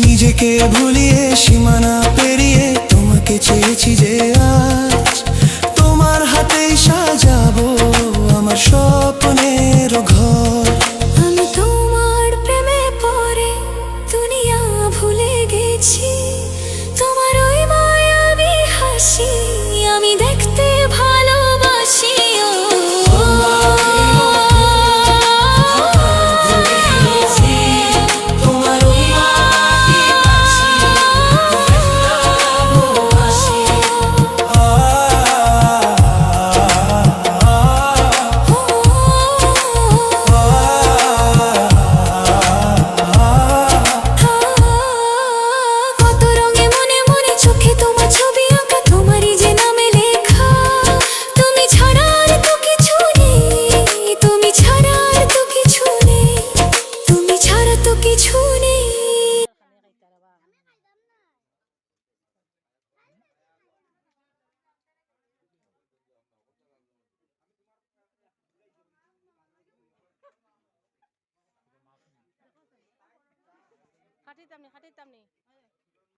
নিজেকে ভুলিয়ে সীমানা পেরিয়ে তোমাকে চেয়েছি যে আজ তোমার হাতেই সাজাবো আমার স্বপ্নের ঘর। আমি তোমার প্রেমে পড়ে দুনিয়া ভুলে গেছি, তোমার ওই মায়াবী হাসি আমি দেখতে ভালোবাসি। খাটিতাম নি